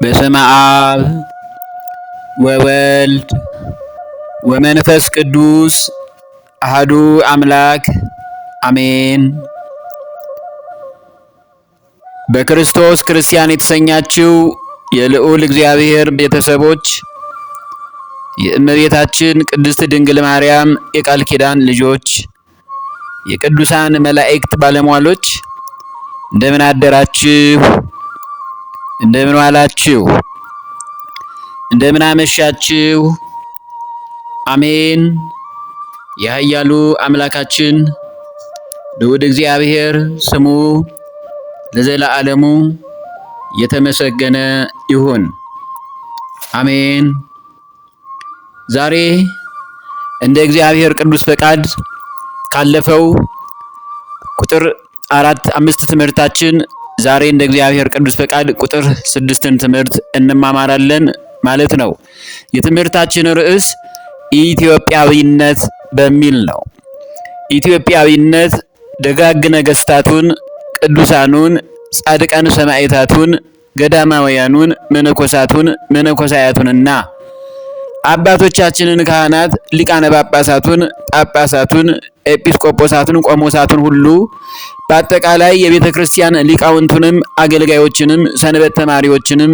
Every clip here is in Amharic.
በስመ አብ ወወልድ ወመንፈስ ቅዱስ አሐዱ አምላክ አሜን። በክርስቶስ ክርስቲያን የተሰኛችው የልዑል እግዚአብሔር ቤተሰቦች የእመቤታችን ቅድስት ድንግል ማርያም የቃል ኪዳን ልጆች የቅዱሳን መላእክት ባለሟሎች እንደምን አደራችሁ? እንደምን ዋላችሁ? እንደምን አመሻችሁ? አሜን። የኃያሉ አምላካችን ልዑል እግዚአብሔር ስሙ ለዘለዓለሙ የተመሰገነ ይሁን። አሜን። ዛሬ እንደ እግዚአብሔር ቅዱስ ፈቃድ ካለፈው ቁጥር 4-5 ትምህርታችን ዛሬ እንደ እግዚአብሔር ቅዱስ ፈቃድ ቁጥር 6ን ትምህርት እንማማራለን ማለት ነው። የትምህርታችን ርዕስ ኢትዮጵያዊነት በሚል ነው። ኢትዮጵያዊነት ደጋግ ነገስታቱን፣ ቅዱሳኑን፣ ጻድቃን ሰማዕታቱን፣ ገዳማውያኑን፣ መነኮሳቱን፣ መነኮሳያቱንና አባቶቻችንን ካህናት፣ ሊቃነ ጳጳሳቱን፣ ጳጳሳቱን፣ ኤጲስቆጶሳቱን፣ ቆሞሳቱን ሁሉ በአጠቃላይ የቤተ ክርስቲያን ሊቃውንቱንም አገልጋዮችንም ሰንበት ተማሪዎችንም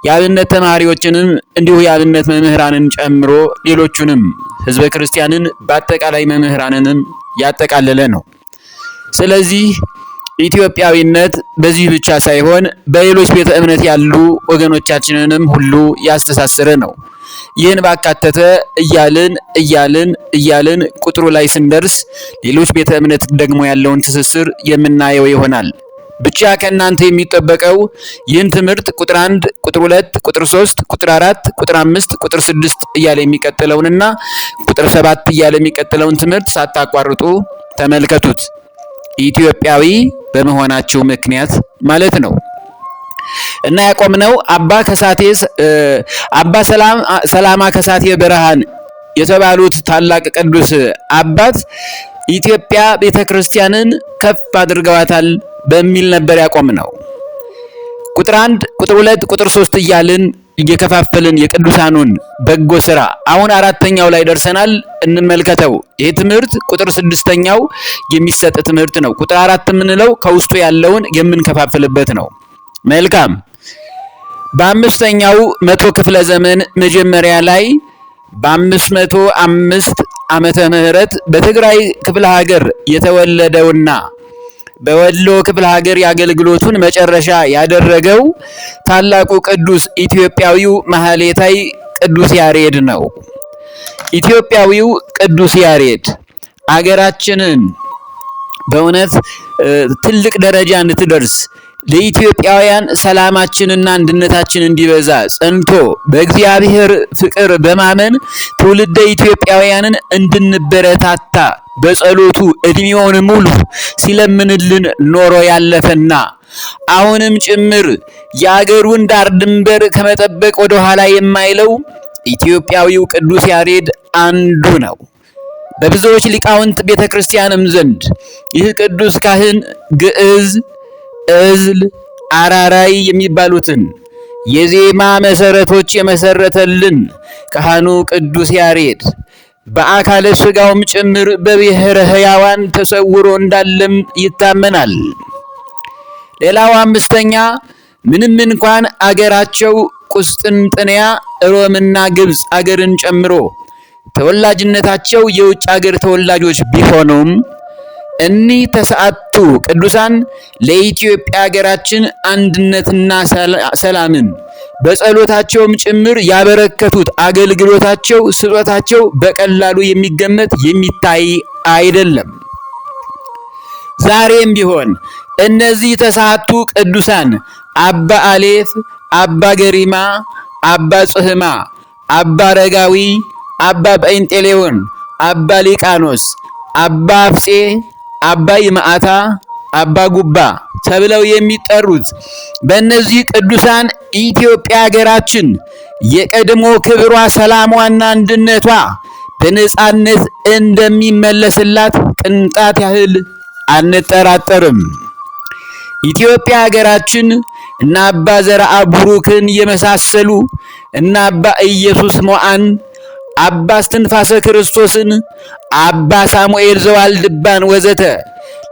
የአብነት ተማሪዎችንም እንዲሁ የአብነት መምህራንን ጨምሮ ሌሎቹንም ሕዝበ ክርስቲያንን በአጠቃላይ መምህራንንም ያጠቃለለ ነው። ስለዚህ ኢትዮጵያዊነት በዚህ ብቻ ሳይሆን በሌሎች ቤተ እምነት ያሉ ወገኖቻችንንም ሁሉ ያስተሳሰረ ነው። ይህን ባካተተ እያልን ቁጥሩ ላይ ስንደርስ ሌሎች ቤተ እምነት ደግሞ ያለውን ትስስር የምናየው ይሆናል። ብቻ ከእናንተ የሚጠበቀው ይህን ትምህርት ቁጥር 1፣ ቁጥር 2፣ ቁጥር 3፣ ቁጥር 4፣ ቁጥር 5፣ ቁጥር 6 እያለ የሚቀጥለውንና ቁጥር 7 እያለ የሚቀጥለውን ትምህርት ሳታቋርጡ ተመልከቱት። ኢትዮጵያዊ በመሆናቸው ምክንያት ማለት ነው። እና ያቆምነው አባ ሰላማ ከሳቴ ብርሃን የተባሉት ታላቅ ቅዱስ አባት ኢትዮጵያ ቤተክርስቲያንን ከፍ አድርገዋታል በሚል ነበር ያቆምነው። ቁጥር 1፣ ቁጥር 2፣ ቁጥር 3 እያልን እየከፋፈልን የቅዱሳኑን በጎ ስራ አሁን 4ኛው ላይ ደርሰናል። እንመልከተው። ይህ ትምህርት ቁጥር 6ኛው የሚሰጥ ትምህርት ነው። ቁጥር 4 የምንለው ከውስጡ ያለውን የምንከፋፍልበት ነው። መልካም። በ5ኛው መቶ ክፍለ ዘመን መጀመሪያ ላይ በ505 ዓመተ ምህረት በትግራይ ክፍለ ሀገር የተወለደውና በወሎ ክፍለ ሀገር የአገልግሎቱን መጨረሻ ያደረገው ታላቁ ቅዱስ ኢትዮጵያዊው ማህሌታይ ቅዱስ ያሬድ ነው። ኢትዮጵያዊው ቅዱስ ያሬድ አገራችንን በእውነት ትልቅ ደረጃ እንድትደርስ ለኢትዮጵያውያን ሰላማችንና አንድነታችን እንዲበዛ ጸንቶ በእግዚአብሔር ፍቅር በማመን ትውልደ ኢትዮጵያውያንን እንድንበረታታ በጸሎቱ እድሜውን ሙሉ ሲለምንልን ኖሮ ያለፈና አሁንም ጭምር የአገሩን ዳር ድንበር ከመጠበቅ ወደ ኋላ የማይለው ኢትዮጵያዊው ቅዱስ ያሬድ አንዱ ነው። በብዙዎች ሊቃውንት ቤተክርስቲያንም ዘንድ ይህ ቅዱስ ካህን ግዕዝ፣ እዝል፣ አራራይ የሚባሉትን የዜማ መሰረቶች የመሰረተልን ካህኑ ቅዱስ ያሬድ በአካለ ሥጋውም ጭምር በብሔረ ሕያዋን ተሰውሮ እንዳለም ይታመናል። ሌላው 5ኛ ምንም እንኳን አገራቸው ቁስጥንጥንያ፣ ሮምና ግብፅ አገርን ጨምሮ ተወላጅነታቸው የውጭ አገር ተወላጆች ቢሆኑም እኒህ ተስዓቱ ቅዱሳን ለኢትዮጵያ ሀገራችን አንድነትና ሰላምን በጸሎታቸውም ጭምር ያበረከቱት አገልግሎታቸው፣ ስጦታቸው በቀላሉ የሚገመት የሚታይ አይደለም። ዛሬም ቢሆን እነዚህ ተስዓቱ ቅዱሳን አባ አሌፍ፣ አባ ገሪማ፣ አባ ጽህማ፣ አባ አረጋዊ፣ አባ ጴንጤሌዎን፣ አባ ሊቃኖስ፣ አባ አፍጼ፣ አባ ይምዓታ፣ አባ ጉባ ተብለው የሚጠሩት በእነዚህ ቅዱሳን ኢትዮጵያ ሀገራችን የቀድሞ ክብሯ፣ ሰላሟና አንድነቷ በነጻነት እንደሚመለስላት ቅንጣት ያህል አንጠራጠርም። ኢትዮጵያ ሀገራችን እና አባ ዘርአ ቡሩክን የመሳሰሉ እና አባ ኢየሱስ ሞዐን፣ አባ እስትንፋሰ ክርስቶስን፣ አባ ሳሙኤል ዘዋልድባን ወዘተ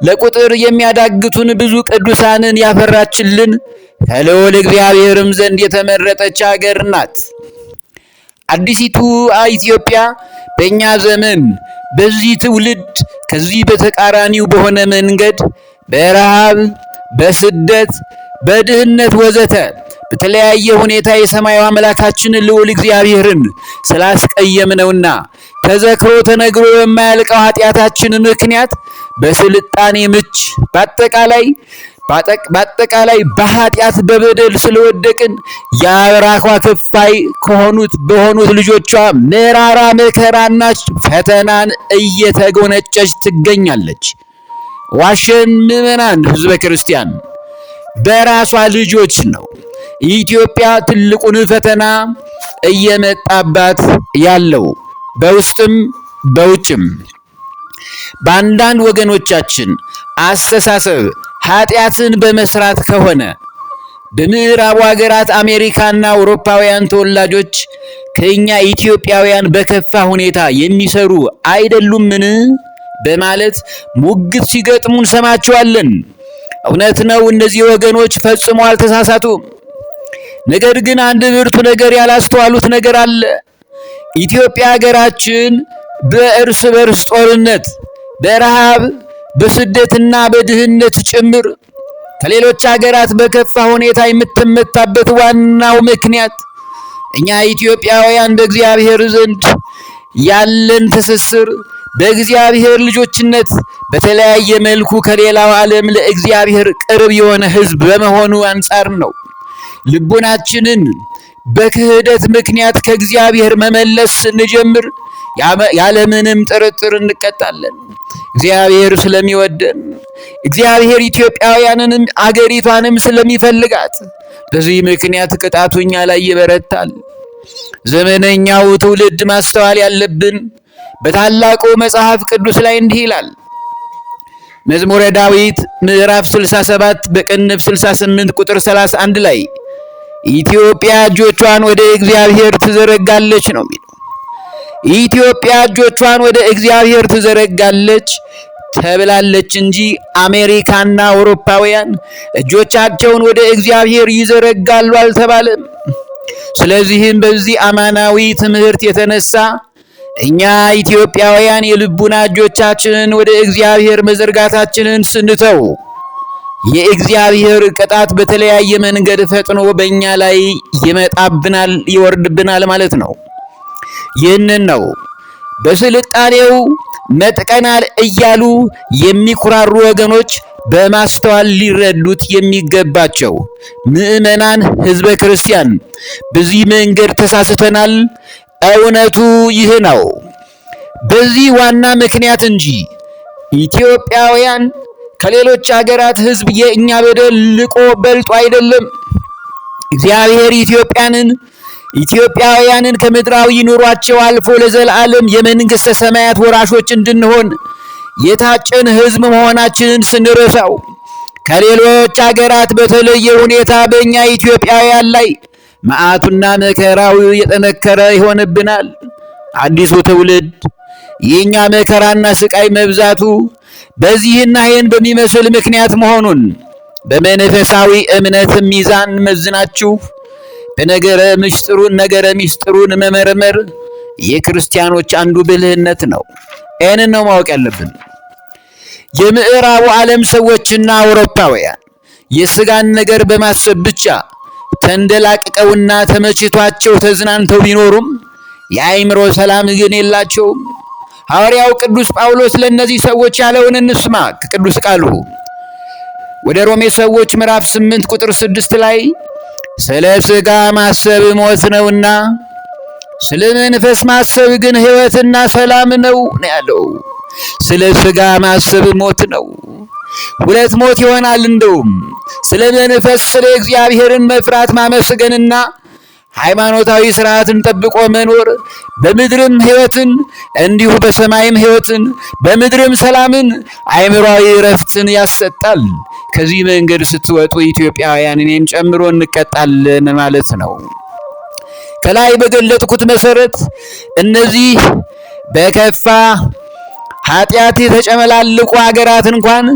ለቁጥር የሚያዳግቱን ብዙ ቅዱሳንን ያፈራችልን ከልዑል እግዚአብሔርም ዘንድ የተመረጠች አገር ናት። አዲሲቱ ኢትዮጵያ በእኛ ዘመን በዚህ ትውልድ ከዚህ በተቃራኒው በሆነ መንገድ በረሃብ፣ በስደት፣ በድህነት ወዘተ በተለያየ ሁኔታ የሰማዩ አምላካችንን ልዑል እግዚአብሔርን ስላስቀየምነውና ተዘክሮ ተነግሮ በማያልቀው ኃጢአታችን ምክንያት በስልጣኔ ምች በአጠቃላይ በኃጢአት በበደል ስለወደቅን የአብራኳ ክፋይ በሆኑት ልጆቿ መራራ መከራና ፈተናን እየተጎነጨች ትገኛለች። ዋሸን ምዕመናን፣ ሕዝበ ክርስቲያን በራሷ ልጆች ነው ኢትዮጵያ ትልቁን ፈተና እየመጣባት ያለው በውስጥም በውጭም። በአንዳንድ ወገኖቻችን አስተሳሰብ ኃጢአትን በመስራት ከሆነ በምዕራቡ ሀገራት አሜሪካና አውሮፓውያን ተወላጆች ከኛ ኢትዮጵያውያን በከፋ ሁኔታ የሚሰሩ አይደሉምን በማለት ሙግት ሲገጥሙ እንሰማቸዋለን። እውነት ነው፣ እነዚህ ወገኖች ፈጽሞ አልተሳሳቱም። ነገር ግን አንድ ብርቱ ነገር ያላስተዋሉት ነገር አለ። ኢትዮጵያ ሀገራችን በእርስ በርስ ጦርነት፣ በረሃብ፣ በስደትና በድህነት ጭምር ከሌሎች ሀገራት በከፋ ሁኔታ የምትመታበት ዋናው ምክንያት እኛ ኢትዮጵያውያን በእግዚአብሔር ዘንድ ያለን ትስስር፣ በእግዚአብሔር ልጆችነት በተለያየ መልኩ ከሌላው ዓለም ለእግዚአብሔር ቅርብ የሆነ ሕዝብ በመሆኑ አንጻር ነው። ልቦናችንን በክህደት ምክንያት ከእግዚአብሔር መመለስ ስንጀምር ያለምንም ጥርጥር እንቀጣለን። እግዚአብሔር ስለሚወደን፣ እግዚአብሔር ኢትዮጵያውያንንም አገሪቷንም ስለሚፈልጋት በዚህ ምክንያት ቅጣቱ እኛ ላይ ይበረታል። ዘመነኛው ትውልድ ማስተዋል ያለብን በታላቁ መጽሐፍ ቅዱስ ላይ እንዲህ ይላል። መዝሙረ ዳዊት ምዕራፍ 67 በቅንፍ 68 ቁጥር 31 ላይ ኢትዮጵያ እጆቿን ወደ እግዚአብሔር ትዘረጋለች ነው የሚለው። ኢትዮጵያ እጆቿን ወደ እግዚአብሔር ትዘረጋለች ተብላለች እንጂ አሜሪካና አውሮፓውያን እጆቻቸውን ወደ እግዚአብሔር ይዘረጋሉ አልተባለም። ስለዚህም በዚህ አማናዊ ትምህርት የተነሳ እኛ ኢትዮጵያውያን የልቡና እጆቻችንን ወደ እግዚአብሔር መዘርጋታችንን ስንተው የእግዚአብሔር ቅጣት በተለያየ መንገድ ፈጥኖ በእኛ ላይ ይመጣብናል፣ ይወርድብናል ማለት ነው። ይህንን ነው በስልጣኔው መጥቀናል እያሉ የሚኩራሩ ወገኖች በማስተዋል ሊረዱት የሚገባቸው። ምዕመናን፣ ሕዝበ ክርስቲያን በዚህ መንገድ ተሳስተናል። እውነቱ ይህ ነው። በዚህ ዋና ምክንያት እንጂ ኢትዮጵያውያን ከሌሎች ሀገራት ሕዝብ የእኛ በደል ልቆ በልጦ አይደለም። እግዚአብሔር ኢትዮጵያውያንን ከምድራዊ ኑሯቸው አልፎ ለዘላለም የመንግሥተ ሰማያት ወራሾች እንድንሆን የታጨን ሕዝብ መሆናችንን ስንረሳው ከሌሎች ሀገራት በተለየ ሁኔታ በእኛ ኢትዮጵያውያን ላይ መዓቱና መከራው የጠነከረ ይሆንብናል። አዲሱ ትውልድ የእኛ መከራና ስቃይ መብዛቱ በዚህና ይህን በሚመስል ምክንያት መሆኑን በመንፈሳዊ እምነት ሚዛን መዝናችሁ በነገረ ምስጢሩን መመርመር የክርስቲያኖች አንዱ ብልህነት ነው። ይህንን ነው ማወቅ ያለብን። የምዕራቡ ዓለም ሰዎችና አውሮፓውያን የስጋን ነገር በማሰብ ብቻ ተንደላቅቀውና ተመችቷቸው ተዝናንተው ቢኖሩም የአእምሮ ሰላም ግን የላቸውም። ሐዋርያው ቅዱስ ጳውሎስ ለእነዚህ ሰዎች ያለውን እንስማ ከቅዱስ ቃሉ። ወደ ሮሜ ሰዎች ምዕራፍ 8 ቁጥር 6 ላይ ስለ ሥጋ ማሰብ ሞት ነውና ስለ መንፈስ ማሰብ ግን ሕይወትና ሰላም ነው ያለው። ስለ ሥጋ ማሰብ ሞት ነው፣ ሁለት ሞት ይሆናል። እንደውም ስለ መንፈስ ስለ እግዚአብሔርን መፍራት ማመስገንና ሃይማኖታዊ ስርዓትን ጠብቆ መኖር በምድርም ሕይወትን እንዲሁ በሰማይም ሕይወትን በምድርም ሰላምን አእምሯዊ እረፍትን ያሰጣል። ከዚህ መንገድ ስትወጡ ኢትዮጵያውያን እኔን ጨምሮ እንቀጣለን ማለት ነው። ከላይ በገለጥኩት መሰረት እነዚህ በከፋ ኃጢአት የተጨመላለቁ ሀገራት እንኳን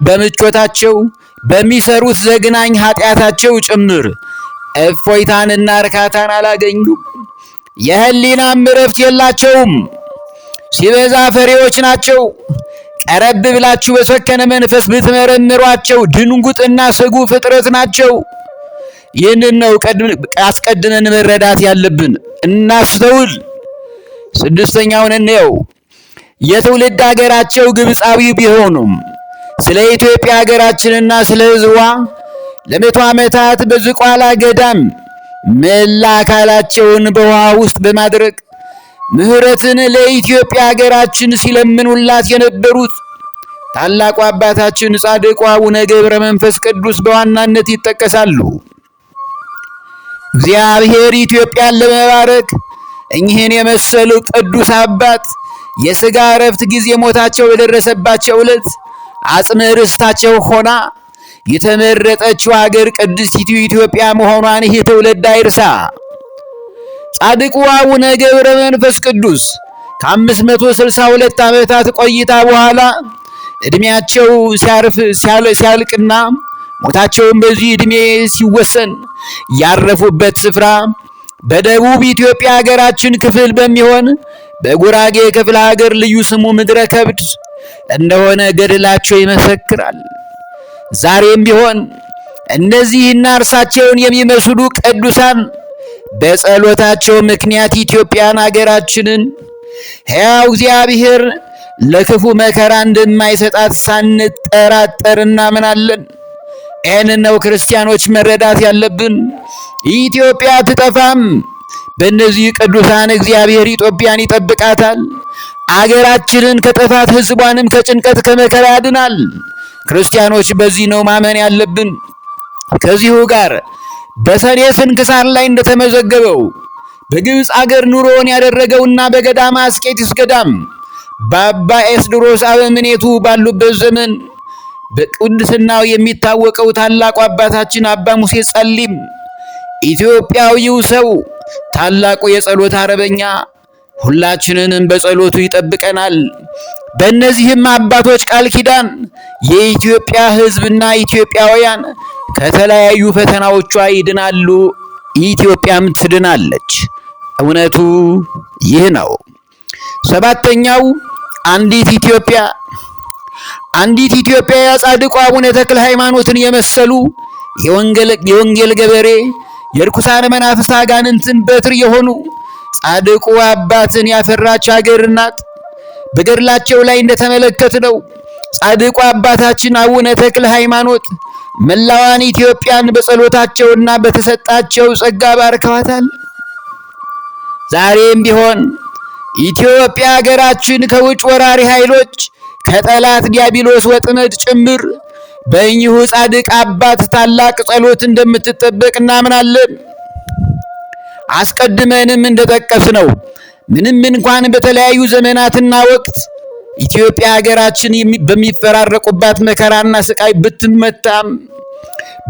በምቾታቸው በሚሰሩት ዘግናኝ ኃጢአታቸው ጭምር እፎይታንና እርካታን አላገኙም። የህሊናም እረፍት የላቸውም። ሲበዛ ፈሪዎች ናቸው። ቀረብ ብላችሁ በሰከነ መንፈስ ብትመረምሯቸው ድንጉጥና ስጉ ፍጥረት ናቸው። ይህንን ነው አስቀድመን መረዳት ያለብን። እናስተውል። ስድስተኛውን እንየው። የትውልድ ሀገራቸው ግብፃዊ ቢሆኑም ስለ ኢትዮጵያ ሀገራችንና ስለ ሕዝቧ ለመቶ ዓመታት በዝቋላ ገዳም መላ አካላቸውን በውሃ ውስጥ በማድረግ ምሕረትን ለኢትዮጵያ ሀገራችን ሲለምኑላት የነበሩት ታላቁ አባታችን ጻድቁ አቡነ ገብረ መንፈስ ቅዱስ በዋናነት ይጠቀሳሉ። እግዚአብሔር ኢትዮጵያን ለመባረክ እኚህን የመሰሉ ቅዱስ አባት የሥጋ ዕረፍት ጊዜ ሞታቸው በደረሰባቸው ዕለት አጽመ ርስታቸው ሆና የተመረጠችው ሀገር ቅድስቲቱ ኢትዮጵያ መሆኗን ይህ ትውልድ አይርሳ። ጻድቁ አቡነ ገብረ መንፈስ ቅዱስ ከ562 ዓመታት ቆይታ በኋላ ዕድሜያቸው ሲያልቅና ሞታቸውን በዚህ ዕድሜ ሲወሰን ያረፉበት ስፍራ በደቡብ ኢትዮጵያ ሀገራችን ክፍል በሚሆን በጉራጌ ክፍለ ሀገር ልዩ ስሙ ምድረ ከብድ እንደሆነ ገድላቸው ይመሰክራል። ዛሬም ቢሆን እነዚህና እርሳቸውን የሚመስሉ ቅዱሳን በጸሎታቸው ምክንያት ኢትዮጵያን ሀገራችንን ሕያው እግዚአብሔር ለክፉ መከራ እንደማይሰጣት ሳንጠራጠር እናምናለን። ይህንን ነው ክርስቲያኖች መረዳት ያለብን። ኢትዮጵያ አትጠፋም። በእነዚህ ቅዱሳን እግዚአብሔር ኢትዮጵያን ይጠብቃታል። አገራችንን ከጥፋት ሕዝቧንም ከጭንቀት ከመከራ ያድናል። ክርስቲያኖች በዚህ ነው ማመን ያለብን። ከዚሁ ጋር በሰኔ ስንክሳር ላይ እንደተመዘገበው በግብፅ አገር ኑሮውን ያደረገውና በገዳመ አስቄጥስ ገዳም በአባ ኤስድሮስ አበምኔቱ ባሉበት ዘመን በቅድስናው የሚታወቀው ታላቁ አባታችን አባ ሙሴ ጸሊም ኢትዮጵያዊው ሰው ታላቁ የጸሎት አረበኛ ሁላችንንም በጸሎቱ ይጠብቀናል። በእነዚህም አባቶች ቃል ኪዳን የኢትዮጵያ ሕዝብና ኢትዮጵያውያን ከተለያዩ ፈተናዎቿ ይድናሉ፣ ኢትዮጵያም ትድናለች። እውነቱ ይህ ነው። ሰባተኛው አንዲት ኢትዮጵያ። አንዲት ኢትዮጵያ የጻድቁ አቡነ ተክለ ሃይማኖትን የመሰሉ የወንጌል ገበሬ የርኩሳን መናፍስት አጋንንትን በትር የሆኑ ጻድቁ አባትን ያፈራች ሀገር ናት። በገድላቸው ላይ እንደተመለከትነው ጻድቁ አባታችን አቡነ ተክለ ሃይማኖት መላዋን ኢትዮጵያን በጸሎታቸውና በተሰጣቸው ጸጋ ባርከዋታል። ዛሬም ቢሆን ኢትዮጵያ ሀገራችን ከውጭ ወራሪ ኃይሎች ከጠላት ዲያብሎስ ወጥመድ ጭምር በእኚሁ ጻድቅ አባት ታላቅ ጸሎት እንደምትጠበቅ እናምናለን። አስቀድመንም እንደጠቀስነው ምንም እንኳን በተለያዩ ዘመናትና ወቅት ኢትዮጵያ ሀገራችን በሚፈራረቁባት መከራና ስቃይ ብትመታም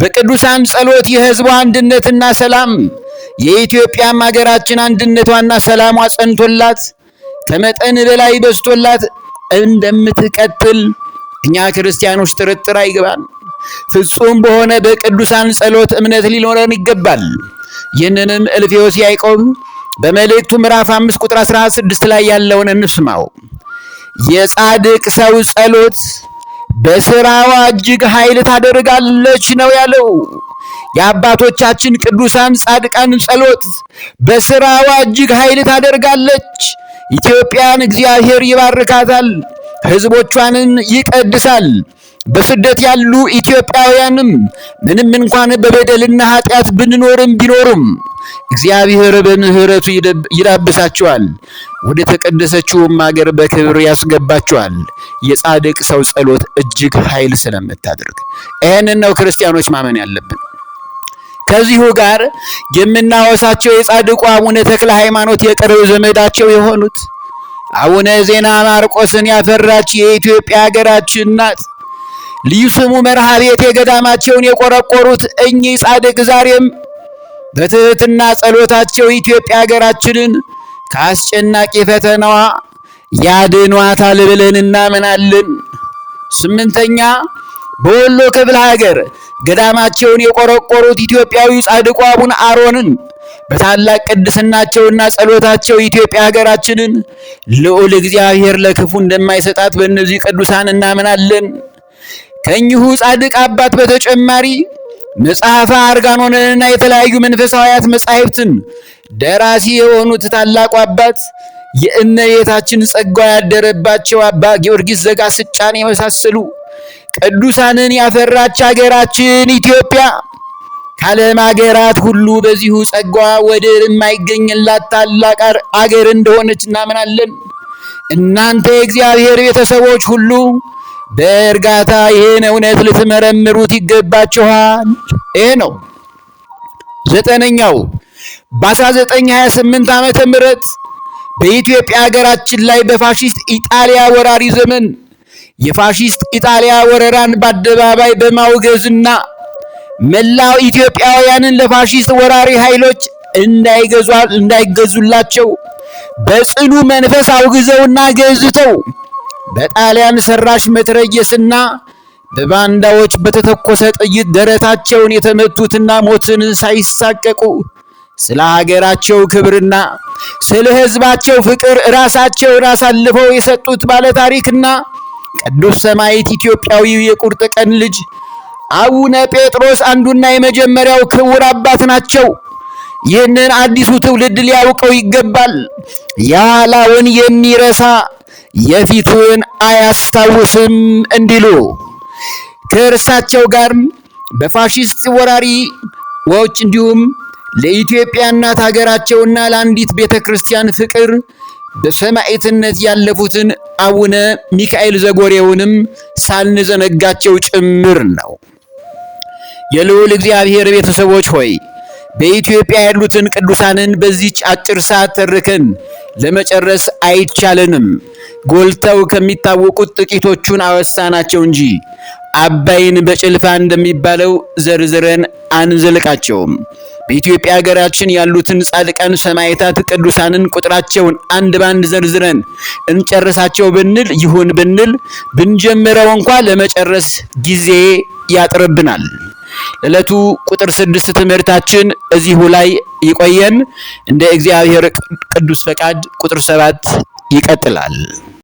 በቅዱሳን ጸሎት የሕዝቧ አንድነትና ሰላም የኢትዮጵያም ሀገራችን አንድነቷና ሰላሟ ጸንቶላት ከመጠን በላይ በዝቶላት እንደምትቀጥል እኛ ክርስቲያኖች ጥርጥር አይገባን። ፍጹም በሆነ በቅዱሳን ጸሎት እምነት ሊኖረን ይገባል። ይህንንም እልፍዮስ ያዕቆብ በመልእክቱ ምዕራፍ 5 ቁጥር 16 ላይ ያለውን እንስማው። የጻድቅ ሰው ጸሎት በስራዋ እጅግ ኃይል ታደርጋለች ነው ያለው። የአባቶቻችን ቅዱሳን ጻድቃን ጸሎት በስራዋ እጅግ ኃይል ታደርጋለች። ኢትዮጵያን እግዚአብሔር ይባርካታል፣ ሕዝቦቿንም ይቀድሳል። በስደት ያሉ ኢትዮጵያውያንም ምንም እንኳን በበደልና ኃጢአት ቢኖሩም እግዚአብሔር በምሕረቱ ይዳብሳቸዋል፣ ወደ ተቀደሰችውም ሀገር በክብር ያስገባቸዋል። የጻድቅ ሰው ጸሎት እጅግ ኃይል ስለምታደርግ ይህንን ነው ክርስቲያኖች ማመን ያለብን። ከዚሁ ጋር የምናወሳቸው የጻድቁ አቡነ ተክለ ሃይማኖት የቅርብ ዘመዳቸው የሆኑት አቡነ ዜና ማርቆስን ያፈራች የኢትዮጵያ ሀገራችን ናት። ልዩ ስሙ መርሃ ቤት የገዳማቸውን የቆረቆሩት እኚህ ጻድቅ ዛሬም በትህትና ጸሎታቸው ኢትዮጵያ ሀገራችንን ከአስጨናቂ ፈተናዋ ያድኗታል ብለን እናምናለን። ስምንተኛ በወሎ ክፍለ ሀገር ገዳማቸውን የቆረቆሩት ኢትዮጵያዊ ጻድቁ አቡነ አሮንን በታላቅ ቅድስናቸውና ጸሎታቸው ኢትዮጵያ ሀገራችንን ልዑል እግዚአብሔር ለክፉ እንደማይሰጣት በእነዚህ ቅዱሳን እናምናለን። ከእኚሁ ጻድቅ አባት በተጨማሪ መጽሐፈ አርጋኖንንና የተለያዩ መንፈሳዊያት መጻሕፍትን ደራሲ የሆኑት ታላቁ አባት የእመቤታችን ጸጋ ያደረባቸው አባ ጊዮርጊስ ዘጋስጫን የመሳሰሉ ቅዱሳንን ያፈራች ሀገራችን ኢትዮጵያ ከዓለም ሀገራት ሁሉ በዚሁ ጸጋዋ ወደር የማይገኝላት ታላቅ አገር እንደሆነች እናምናለን። እናንተ የእግዚአብሔር ቤተሰቦች ሁሉ በእርጋታ ይህን እውነት ልትመረምሩት ይገባችኋል። ይህ ነው። ዘጠነኛው በ1928 ዓመተ ምህረት በኢትዮጵያ ሀገራችን ላይ በፋሺስት ኢጣሊያ ወራሪ ዘመን የፋሺስት ኢጣሊያ ወረራን በአደባባይ በማውገዝና መላው ኢትዮጵያውያንን ለፋሺስት ወራሪ ኃይሎች እንዳይገዙላቸው በጽኑ መንፈስ አውግዘውና ገዝተው በጣሊያን ሰራሽ መትረየስና በባንዳዎች በተተኮሰ ጥይት ደረታቸውን የተመቱትና ሞትን ሳይሳቀቁ ስለ ሀገራቸው ክብርና ስለ ሕዝባቸው ፍቅር ራሳቸውን አሳልፈው የሰጡት ባለታሪክና ቅዱስ ሰማዕት ኢትዮጵያዊው የቁርጥ ቀን ልጅ አቡነ ጴጥሮስ አንዱና የመጀመሪያው ክቡር አባት ናቸው። ይህንን አዲሱ ትውልድ ሊያውቀው ይገባል። የኋላውን የሚረሳ የፊቱን አያስታውስም እንዲሉ ከእርሳቸው ጋር በፋሺስት ወራሪዎች እንዲሁም ለኢትዮጵያ እናት ሀገራቸውና ለአንዲት ቤተ ክርስቲያን ፍቅር በሰማዕትነት ያለፉትን አቡነ ሚካኤል ዘጎሬውንም ሳንዘነጋቸው ጭምር ነው። የልዑል እግዚአብሔር ቤተሰቦች ሆይ በኢትዮጵያ ያሉትን ቅዱሳንን በዚህች አጭር ሰዓት ተርከን ለመጨረስ አይቻለንም። ጎልተው ከሚታወቁት ጥቂቶቹን አወሳናቸው እንጂ አባይን በጭልፋ እንደሚባለው ዘርዝረን አንዘልቃቸውም። በኢትዮጵያ ሀገራችን ያሉትን ጻድቃን ሰማዕታት ቅዱሳንን ቁጥራቸውን አንድ ባንድ ዘርዝረን እንጨርሳቸው ብንል ይሁን ብንል ብንጀምረው እንኳን ለመጨረስ ጊዜ ያጥርብናል። ዕለቱ ቁጥር 6 ትምህርታችን እዚሁ ላይ ይቆየን። እንደ እግዚአብሔር ቅዱስ ፈቃድ ቁጥር 7 ይቀጥላል።